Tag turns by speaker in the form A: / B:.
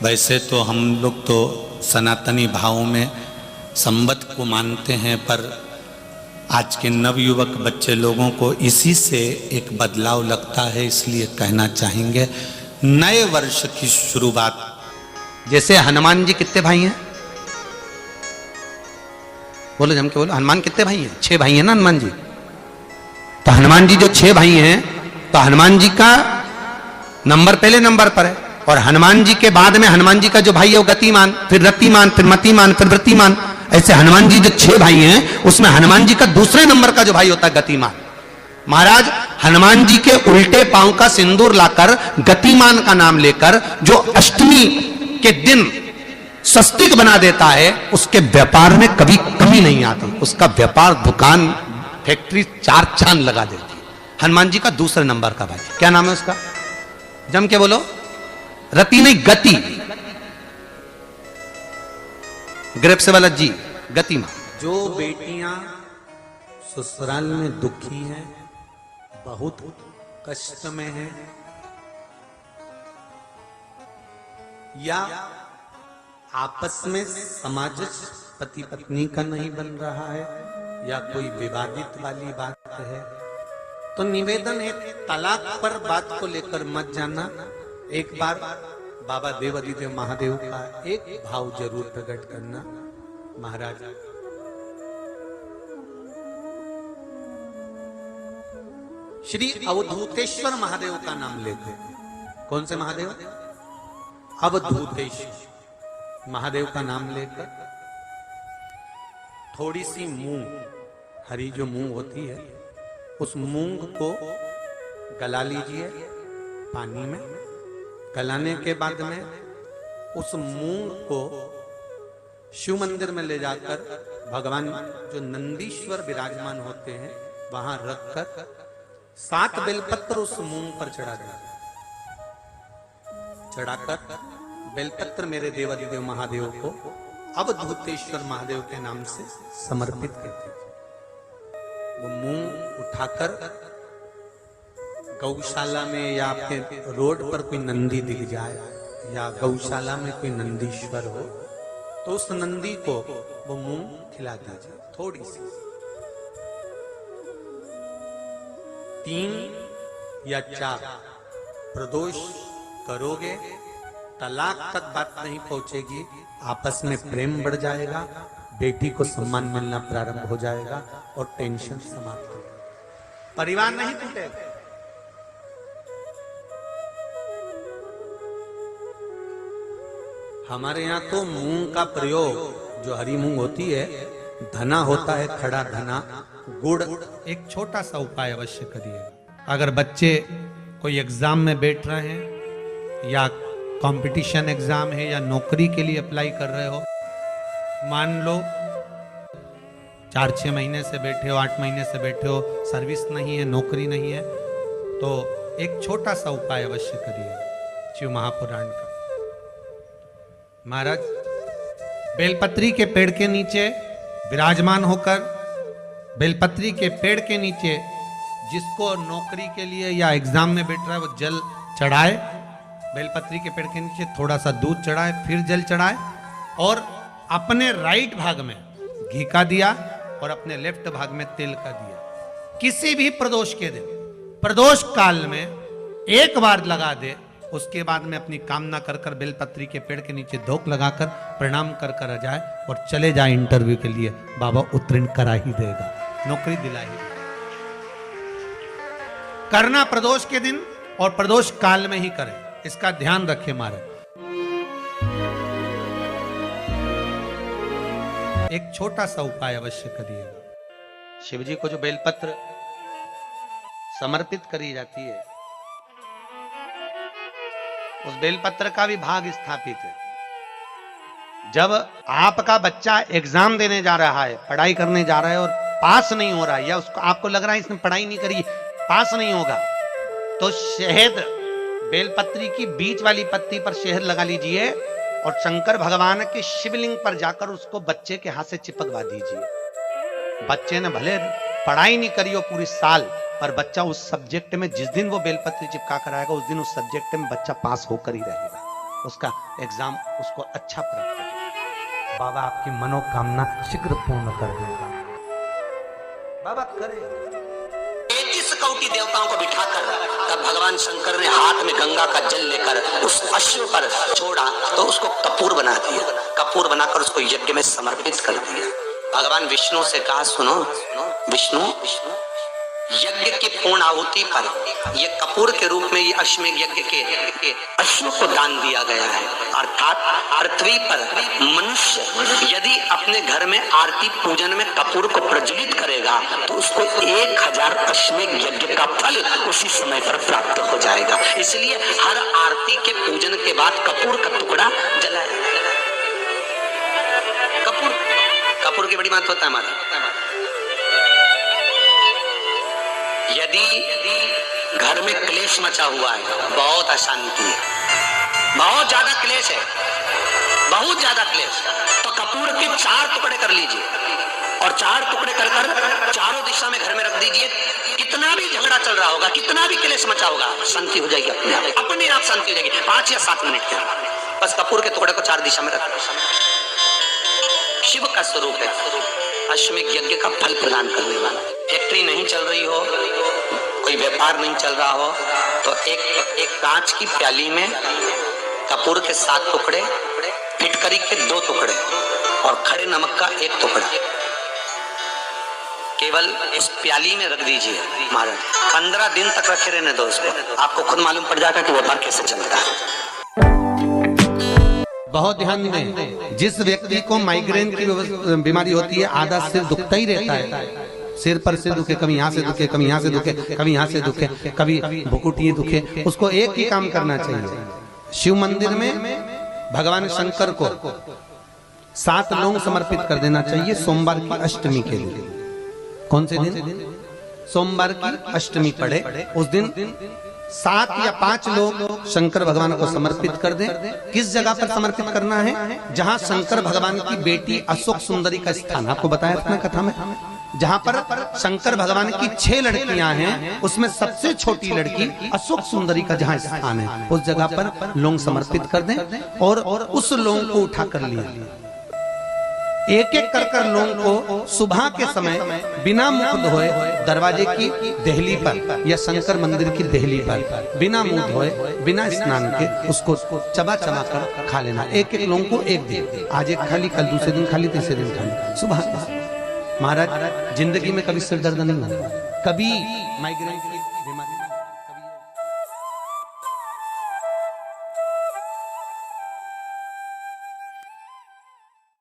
A: वैसे तो हम लोग तो सनातनी भावों में संवत को मानते हैं, पर आज के नवयुवक बच्चे लोगों को इसी से एक बदलाव लगता है, इसलिए कहना चाहेंगे नए वर्ष की शुरुआत।
B: जैसे हनुमान जी कितने भाई हैं? बोलो जम के बोलो, हनुमान कितने भाई हैं? 6 भाई हैं ना हनुमान जी। तो हनुमान जी जो 6 भाई हैं, तो हनुमान जी का नंबर पहले नंबर पर है, और हनुमान जी के बाद में हनुमान जी का जो भाई है वो गतिमान, फिर रतिमान, फिर मतिमान, फिर वृत्तिमान। ऐसे हनुमान जी जो 6 भाई हैं, उसमें हनुमान जी का दूसरे नंबर का जो भाई होता है गतिमान। महाराज हनुमान जी के उल्टे पांव का सिंदूर लाकर गतिमान का नाम लेकर जो अष्टमी के दिन स्वस्तिक बना देता है, उसके व्यापार में कभी कमी नहीं आती। उसका व्यापार, दुकान, फैक्ट्री 4 चांद लगा देती है। हनुमान जी का दूसरे नंबर का भाई, क्या नाम है उसका? जम के बोलो। रति नहीं, गति। ग्रेप्स वाला जी, गतिमान।
A: जो बेटियां ससुराल में दुखी हैं, बहुत कष्ट में हैं, या आपस में सामंजस्य पति पत्नी का नहीं बन रहा है, या कोई विवादित वाली बात है, तो निवेदन है तलाक पर बात को लेकर मत जाना। एक बार बाबा देवादिदेव महादेव का एक भाव जरूर प्रकट करना। महाराज श्री अवधूतेश्वर महादेव का नाम लेते। कौन से महादेव? अवधूतेश्वर महादेव का नाम लेकर थोड़ी सी मूंग, हरी जो मूंग होती है, उस मूंग को गला लीजिए पानी में। गलाने के बाद में उस मूंग को शिव मंदिर में ले जाकर भगवान जो नंदीश्वर विराजमान होते हैं वहां रखकर 7 बेलपत्र उस मूंग पर चढ़ा दिया। चढ़ाकर बेलपत्र मेरे देवादिदेव महादेव को अवधूतेश्वर महादेव के नाम से समर्पित करते थे। वो मूंग उठाकर गौशाला में या आपके रोड पर कोई नंदी दिख जाए, या गौशाला में कोई नंदीश्वर हो, तो उस नंदी को वो मूंग खिला दीजिए थोड़ी सी। 3 या 4 प्रदोष करोगे, तलाक तक बात नहीं पहुंचेगी, आपस में प्रेम बढ़ जाएगा, बेटी को सम्मान मिलना प्रारंभ हो जाएगा और टेंशन समाप्त होगा, परिवार नहीं टूटेगा। हमारे यहाँ तो मूंग का प्रयोग, जो हरी मूंग होती है, धना होता है, खड़ा धना, गुड़।
C: एक छोटा सा उपाय अवश्य करिएगा। अगर बच्चे कोई एग्जाम में बैठ रहे हैं, या कंपटीशन एग्जाम है, या नौकरी के लिए अप्लाई कर रहे हो, मान लो 4-6 महीने से बैठे हो, 8 महीने से बैठे हो, सर्विस नहीं है, नौकरी नहीं है, तो एक छोटा सा उपाय अवश्य करिएगा शिव महापुराण का। महाराज बेलपत्री के पेड़ के नीचे विराजमान होकर, बेलपत्री के पेड़ के नीचे जिसको नौकरी के लिए या एग्जाम में बैठ रहा है वो जल चढ़ाए, बेलपत्री के पेड़ के नीचे थोड़ा सा दूध चढ़ाए, फिर जल चढ़ाए, और अपने राइट भाग में घी का दिया और अपने लेफ्ट भाग में तेल का दिया। किसी भी प्रदोष के दिन, प्रदोष काल में एक बार लगा दे, उसके बाद में अपनी कामना कर कर बेलपत्री के पेड़ के नीचे धोख लगाकर प्रणाम कर कर जाए और चले जाए इंटरव्यू के लिए, बाबा उत्तीर्ण करा ही देगा, नौकरी दिला ही देगा। करना प्रदोष के दिन और प्रदोष काल में ही करें, इसका ध्यान रखें महाराज। एक छोटा सा उपाय अवश्य करिएगा।
B: शिव जी को जो बेलपत्र समर्पित करी जाती है, उस बेलपत्र का भी भाग स्थापित है। जब आपका बच्चा एग्जाम देने जा रहा है, पढ़ाई करने जा रहा है और पास नहीं हो रहा है, या उसको आपको लग रहा है इसने पढ़ाई नहीं करी, पास नहीं होगा, तो शहद, बेलपत्री की बीच वाली पत्ती पर शहद लगा लीजिए और शंकर भगवान के शिवलिंग पर जाकर उसको बच्चे के हाथ से चिपकवा दीजिए। बच्चे ने भले पढ़ाई नहीं करी हो पूरी साल, पर बच्चा उस सब्जेक्ट में जिस दिन वो बेलपत्री चिपका कर आएगा, उस दिन उस सब्जेक्ट में बच्चा पास होकर ही रहेगा।
A: उसका एग्जाम उसको अच्छा प्राप्त हो। बाबा आपकी मनोकामना शीघ्र पूर्ण कर देगा। बाबा करे।
B: 33 कोटि देवताओं को बिठाकर तब भगवान शंकर ने हाथ में गंगा का जल लेकर उस अश्व पर छोड़ा तो उसको कपूर बना दिया। कपूर बनाकर उसको यज्ञ में समर्पित कर दिया। भगवान विष्णु से कहा, सुनो विष्णु, यज्ञ की पूर्ण आहुति पर ये कपूर के रूप में ये अश्वमेध यज्ञ के अश्व को दान दिया गया है। अर्थात पृथ्वी पर मनुष्य यदि अपने घर में आरती पूजन में कपूर को प्रज्वलित करेगा तो उसको 1000 अश्वमेध यज्ञ का फल उसी समय पर प्राप्त हो जाएगा। इसलिए हर आरती के पूजन के बाद कपूर का टुकड़ा जलाया। कपूर की बड़ी महत्वता है हमारा। यदि घर में क्लेश मचा हुआ है, बहुत अशांति है, बहुत ज्यादा क्लेश है, बहुत ज्यादा क्लेश, तो कपूर के 4 टुकड़े कर लीजिए और 4 टुकड़े कर चारों दिशा में घर में रख दीजिए। कितना भी झगड़ा चल रहा होगा, कितना भी क्लेश मचा होगा, शांति हो जाएगी अपने आप शांति हो जाएगी 5 या 7 मिनट के अंदर। बस कपूर के टुकड़े को 4 दिशा में रख। शिव का स्वरूप है, अश्वमेध यज्ञ का फल प्रदान करने वाला। फैक्ट्री नहीं चल रही हो, कोई व्यापार नहीं चल रहा हो, तो एक कांच की प्याली में कपूर के 7 टुकड़े, फिटकरी के 2 टुकड़े और खड़े नमक का 1 टुकड़ा केवल उस प्याली में रख दीजिए महाराज। 15 दिन तक रखे रहने दो उसको, आपको खुद मालूम पड़ जाएगा कि व्यापार कैसे चलता है।
C: बहुत ध्यान दें, जिस व्यक्ति को माइग्रेन की बीमारी होती है, आधा सिर दुखता ही रहता है। सिर पर सिर दुखे, कभी यहाँ से दुखे, कभी यहाँ से दुखे, कभी यहाँ से दुखे, कभी भुकुटी दुखे, उसको एक ही काम करना चाहिए। शिव मंदिर में भगवान शंकर को 7 लौंग समर्पित कर देना चाहिए सोमवार की अष्टमी के लिए। कौन से दिन? सोमवार की अष्टमी पड़े उस दिन 7 या 5 लोग शंकर भगवान को समर्पित कर दें। किस जगह पर समर्पित करना है? जहां शंकर भगवान की बेटी अशोक सुंदरी का स्थान, आपको बताया था ना कथा में, जहां पर शंकर भगवान की 6 लड़कियां हैं, उसमें सबसे छोटी लड़की अशोक सुंदरी का जहां स्थान है, उस जगह पर लौंग समर्पित कर दें और उस लौंग को उठा कर लिया। एक एक कर लौंग को सुबह के समय बिना मुख धोए दरवाजे की देहली पर या शंकर मंदिर की देहली पर बिना मुंह धोए, बिना स्नान के उसको चबा चबा कर खा लेना। एक एक लौंग को एक दिन, आज एक खाली, कल दूसरे दिन खाली, तीसरे दिन खाली, सुबह। महाराज जिंदगी में कभी सिर दर्द नहीं हुआ, कभी माइग्रेन की